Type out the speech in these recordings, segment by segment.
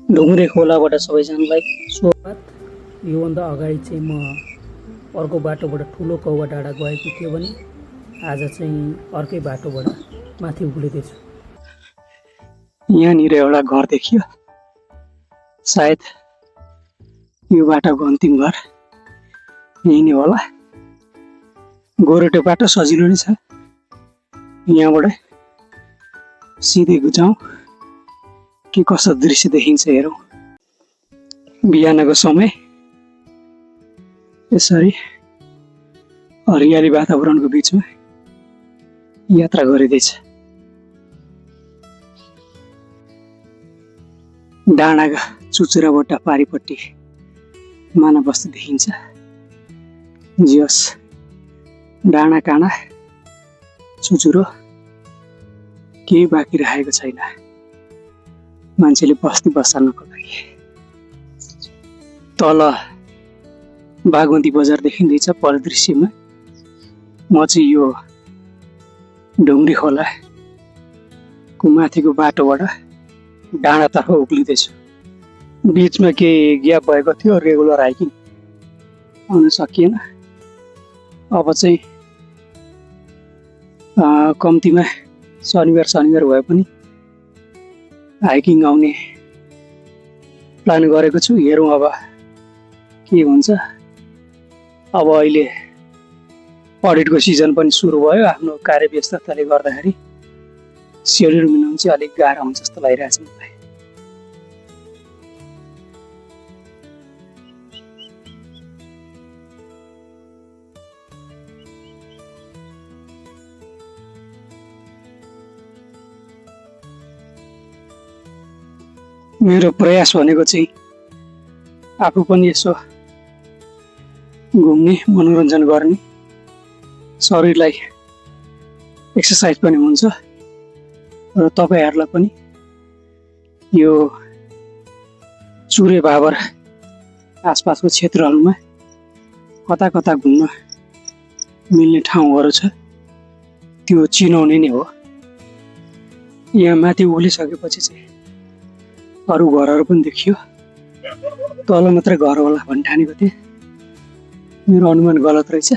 ढुङ्ग्रे खोलाबाट सबैजनालाई स्वागत। योभन्दा अगाडि चाहिँ म अर्को बाटोबाट ठुलो कौवा डाँडा गएको थियो भने आज चाहिँ अर्कै बाटोबाट माथि उक्लिँदैछु। यहाँनिर एउटा घर देखियो, सायद यो बाटोको अन्तिम घर यही नै होला। गोरेटो बाटो सजिलो नै छ, यहाँबाट सिधै जाउँ के कस्तो दृश्य देखिन्छ हेरौँ। बिहानको समय यसरी हरियाली वातावरणको बिचमा यात्रा गरिँदैछ। डाँडाका चुचुराबाट पारिपट्टि मानव बस्ती देखिन्छ। जियोस्, डाँडा काँडा चुचुरो केही बाँकी राखेको छैन मान्छेले बस्ती बसाल्नको लागि। तल बागमती बजार देखिँदैछ परिदृश्यमा। म चाहिँ यो ढुङ्ग्री खोलाको माथिको बाटोबाट डाँडातर्फ उक्लिँदैछु। बिचमा केही ग्याप भएको थियो, रेगुलर हाइकिङ आउन सकिएन। अब चाहिँ कम्तीमा शनिबार भए पनि हाइकिङ आउने प्लान गरेको छु। हेरौँ अब के हुन्छ। अब अहिले अडिटको सिजन पनि सुरु भयो। आफ्नो कार्यव्यस्तताले गर्दाखेरि सेड्युल मिलाउनु चाहिँ अलिक गाह्रो हुन्छ जस्तो लागिरहेछ मलाई। मेरो प्रयास भनेको चाहिँ आफू पनि यसो घुम्ने, मनोरञ्जन गर्ने, शरीरलाई एक्सर्साइज पनि हुन्छ र तपाईँहरूलाई पनि यो चुरे भाबर आसपासको क्षेत्रहरूमा कता कता घुम्न मिल्ने ठाउँहरू छ त्यो चिनाउने नै हो। यहाँ माथि उक्लिसकेपछि चाहिँ अरू घरहरू पनि देखियो। तल मात्रै घर होला भन्ने ठानेको थिएँ, मेरो अनुमान गलत रहेछ।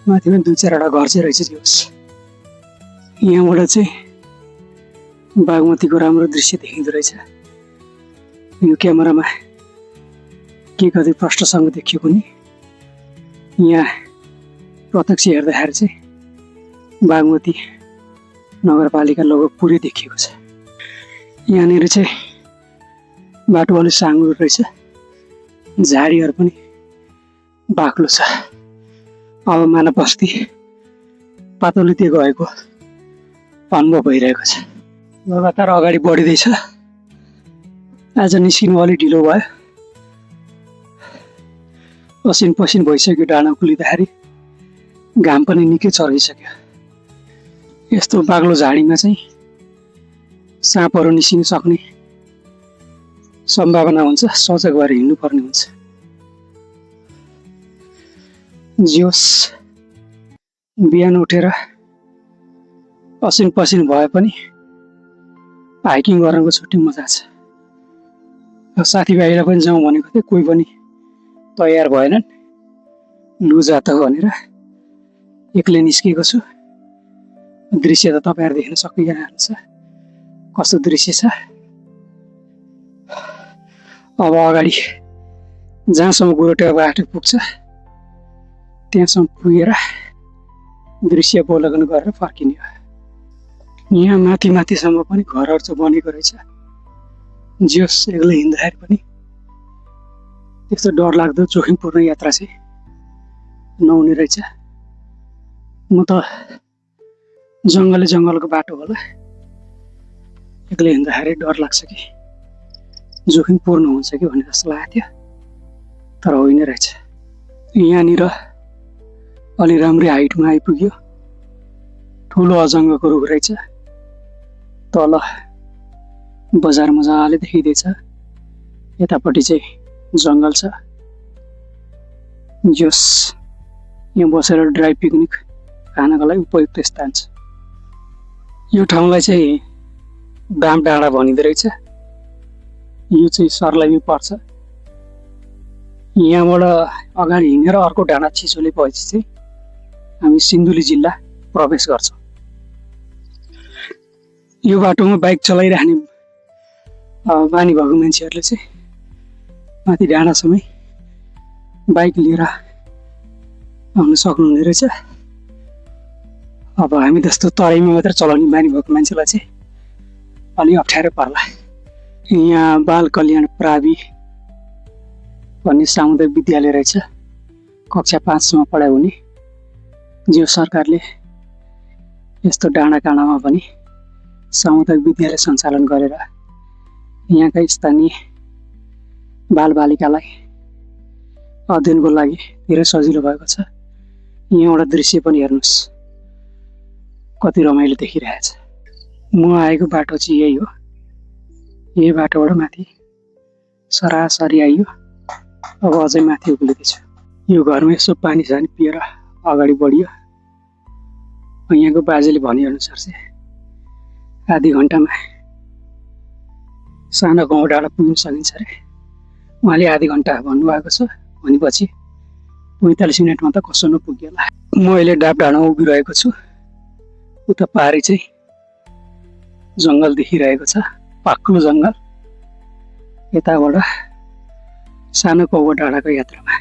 माथि पनि 2-4वटा घर चाहिँ रहेछ। दियोस्, यहाँबाट चाहिँ बागमतीको राम्रो दृश्य देखिँदो रहेछ। यो क्यामेरामा के कति प्रष्टसँग देखियो पनि यहाँ प्रत्यक्ष हेर्दाखेरि चाहिँ बागमती नगरपालिका लगभग पुरै देखिएको छ। यहाँनिर चाहिँ बाटो अलिक साँगुरो रहेछ, झाडीहरू पनि बाक्लो छ। अब मानव बस्ती पातलोतिर गएको अनुभव भइरहेको छ। लगातार अगाडि बढिँदैछ। आज निस्किनु अलिक ढिलो भयो, पसिन पसिन भइसक्यो। डाँडा उक्लिँदाखेरि घाम पनि निकै चर्किसक्यो। यस्तो बाक्लो झाडीमा चाहिँ साँपहरू निस्किन सक्ने सम्भावना हुन्छ, सजग भएर हिँड्नुपर्ने हुन्छ। जियोस्, बिहान उठेर पसिन पसिन भए पनि हाइकिङ गर्नको छुट्टै मजा छ। साथीभाइलाई पनि जाउँ भनेको थिएँ, कोही पनि तयार भएनन्। लु जा त भनेर एक्लै निस्केको छु। दृश्य त तपाईँहरू देख्न सकिहाल्छ कस्तो दृश्य छ। अब अगाडि जहाँसम्म गोरेटो बाटो पुग्छ त्यहाँसम्म पुगेर दृश्य अवलोकन गरेर फर्किने हो। यहाँ माथि माथिसम्म पनि घरहरू चाहिँ बनेको रहेछ। जियोस्, एक्लै हिँड्दाखेरि पनि त्यस्तो डरलाग्दो जोखिमपूर्ण यात्रा चाहिँ नहुने रहेछ। म त जङ्गलको बाटो होला, एक्लै हिँड्दाखेरि डर लाग्छ कि जोखिमपूर्ण हुन्छ कि भन्ने जस्तो लागेको थियो, तर होइन रहेछ। यहाँनिर अलि राम्रै हाइटमा आइपुग्यो। ठुलो अजङ्गको रुख रहेछ। तल बजार मजाले देखिँदैछ, यतापट्टि चाहिँ जङ्गल छ। जोस्, यहाँ बसेर ड्राई पिकनिक खानको लागि उपयुक्त स्थान छ। यो ठाउँलाई चाहिँ दाम डाँडा भनिँदो रहेछ। यो चाहिँ सर्लाही पर्छ। यहाँबाट अगाडि हिँडेर अर्को डाँडा चिसोले पछि चाहिँ हामी सिन्धुली जिल्ला प्रवेश गर्छौँ। यो बाटोमा बाइक चलाइराख्ने बानी भएको मान्छेहरूले चाहिँ माथि डाँडासम्मै बाइक लिएर आउन सक्नुहुने रहेछ। अब हामी जस्तो तराईमा मात्र चलाउने बानी भएको मान्छेलाई चाहिँ अलि अप्ठ्यारो पर्ला। यहाँ बाल कल्याण प्रावि भन्ने सामुदायिक विद्यालय रहेछ। कक्षा 5सम्म पढाइ हुने, जो सरकारले यस्तो डाँडा काँडामा पनि सामुदायिक विद्यालय सञ्चालन गरेर यहाँका स्थानीय बालबालिकालाई अध्ययनको लागि धेरै सजिलो भएको छ। यहाँबाट दृश्य पनि हेर्नुहोस्, कति रमाइलो देखिरहेछ। म आएको बाटो चाहिँ यही हो। यही बाटोबाट माथि सरासरी आइयो। अब अझै माथि उक्लिँदैछु। यो घरमा यसो पानी सानी पिएर अगाडि बढियो। यहाँको बाजेले भनेअनुसार चाहिँ आधी घन्टामा सानो गाउँ डाँडा पुग्न सकिन्छ अरे। उहाँले आधी घन्टा भन्नुभएको छ भनेपछि 45 मिनटमा त कसो नपुग्यो होला। म अहिले डाब डाँडामा उभिरहेको छु। उता पारी चाहिँ जङ्गल देखिरहेको छ, पाक्लो जङ्गल। यताबाट सानो कौवा डाँडाको यात्रामा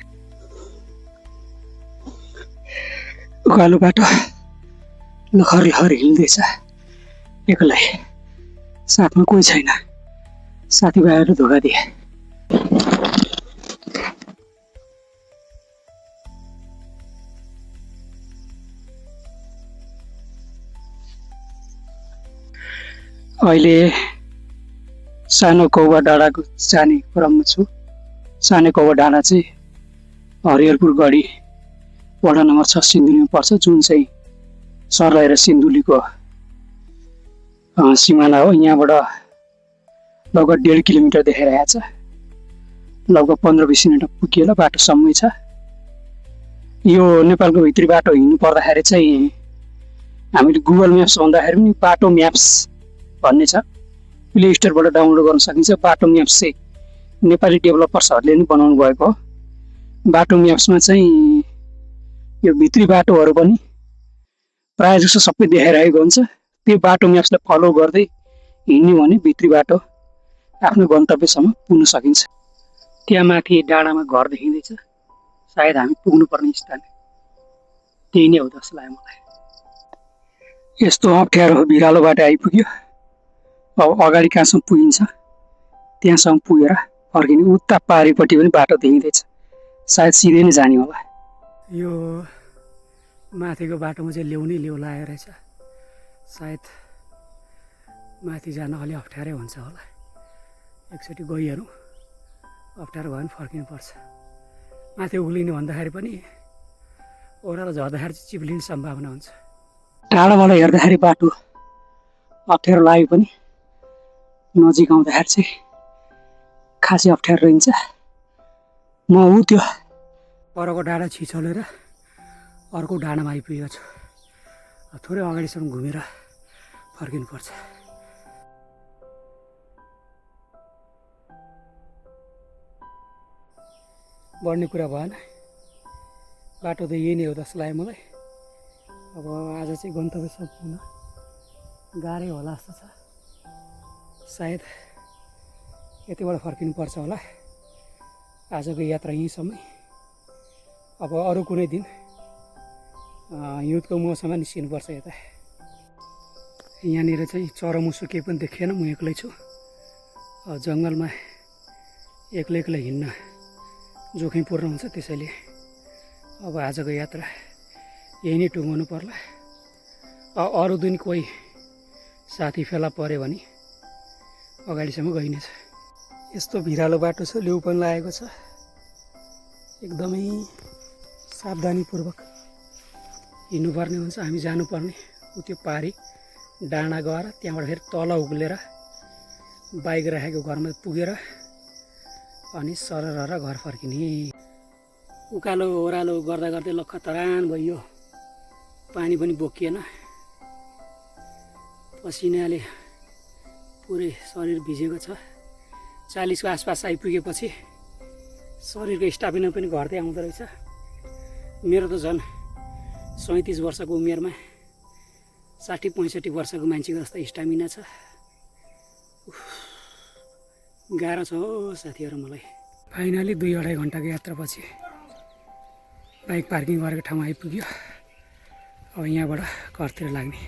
उकालो बाटो लखर लखर हिँड्दैछ एक्लै। साथमा कोही छैन। साथीभाइहरू धोका दिए। अहिले सानो कौवा डाँडाको जाने क्रममा छु। सानो कौवा डाँडा चाहिँ हरिहरपुर गढी वडा नम्बर 6 सिन्धुलीमा पर्छ, जुन चाहिँ सर्लाही र सिन्धुलीको सिमाना हो। यहाँबाट लगभग 1.5 किलोमिटर देखाइरहेको छ। लगभग 15-20 मिनटमा पुगिएला, बाटो सम्मै छ। यो नेपालको भित्री बाटो हिँड्नु पर्दाखेरि चाहिँ हामीले गुगल म्याप्स भन्दाखेरि पनि बाटो म्याप्स भन्ने छ, प्ले स्टोरबाट डाउनलोड गर्न सकिन्छ। बाटो म्याप्स चाहिँ नेपाली डेभलपर्सहरूले नै बनाउनु भएको हो। बाटो म्याप्समा चाहिँ यो भित्री बाटोहरू पनि प्रायः जसो सबै देखाइरहेको हुन्छ। त्यो बाटो म्याप्सलाई फलो गर्दै हिँड्ने भने भित्री बाटो आफ्नो गन्तव्यसम्म पुग्न सकिन्छ। त्यहाँ माथि डाँडामा घर देखिँदैछ। सायद हामी पुग्नुपर्ने स्थान त्यही नै हो जस्तो लाग्यो मलाई। यस्तो अप्ठ्यारो भिरालो बाटो आइपुग्यो। अब अगाडि कहाँसम्म पुगिन्छ त्यहाँसम्म पुगेर फर्किने। उता पारिपट्टि पनि बाटो देखिँदैछ, सायद सिधै नै जाने होला। यो माथिको बाटोमा चाहिँ ल्याउनै ल्याउ लागेको रहेछ। सायद माथि जान अलि अप्ठ्यारै हुन्छ होला। एकचोटि गइहेरौँ, अप्ठ्यारो भयो भने फर्किनुपर्छ। माथि उक्लिने भन्दाखेरि पनि ओह्रालो झर्दाखेरि चाहिँ चिप्लिने सम्भावना हुन्छ। टाढाबाट हेर्दाखेरि बाटो अप्ठ्यारो लाग्यो पनि नजिक आउँदाखेरि चाहिँ खासै अप्ठ्यारो रहन्छ। म ऊ त्यो परको डाँडा छिचोलेर अर्को डाँडामा आइपुगेको छु। थोरै अगाडिसम्म घुमेर फर्किनुपर्छ। बढ्ने कुरा भएन, बाटो त यही नै हो जस्तो लाग्यो मलाई। अब आज चाहिँ गन्तव्यसम्म पुग्न गाह्रै होला जस्तो छ। सायद यतिबाट फर्किनुपर्छ होला। आजको यात्रा यहीँसम्मै। अब अरू कुनै दिन हिउँदको मौसममा निस्किनुपर्छ यता। यहाँनिर चाहिँ चरामुसो केही पनि देखिएन। म एक्लै छु। जङ्गलमा एक्लै हिँड्न जोखिमपूर्ण हुन्छ, त्यसैले अब आजको यात्रा यही नै टुङ्गाउनु पर्ला। अरू दिन कोही साथी फेला पऱ्यो भने अगाडिसम्म गइनेछ। यस्तो भिरालो बाटो छ, लेउ पनि लागेको छ। एकदमै सावधानीपूर्वक हिँड्नुपर्ने हुन्छ। हामी जानुपर्ने उ त्यो पारी डाँडा गएर त्यहाँबाट फेरि तल उक्लेर बाइक राखेको घरमा पुगेर अनि सरर घर फर्किने। उकालो ओह्रालो गर्दा गर्दै लखतरान भइयो। पानी पनि बोकिएन। पसिनाले पुरै शरीर भिजेको छ। 40को आसपास आइपुगेपछि शरीरको स्टामिना पनि घट्दै आउँदो रहेछ। मेरो त झन् 37 वर्षको उमेरमा 60-65 वर्षको मान्छेको जस्तो स्टामिना छ। गाह्रो छ हो साथीहरू मलाई। फाइनली 2-2.5 घन्टाको यात्रापछि बाइक पार्किङ गरेको ठाउँ आइपुग्यो। अब यहाँबाट घरतिर लाग्ने।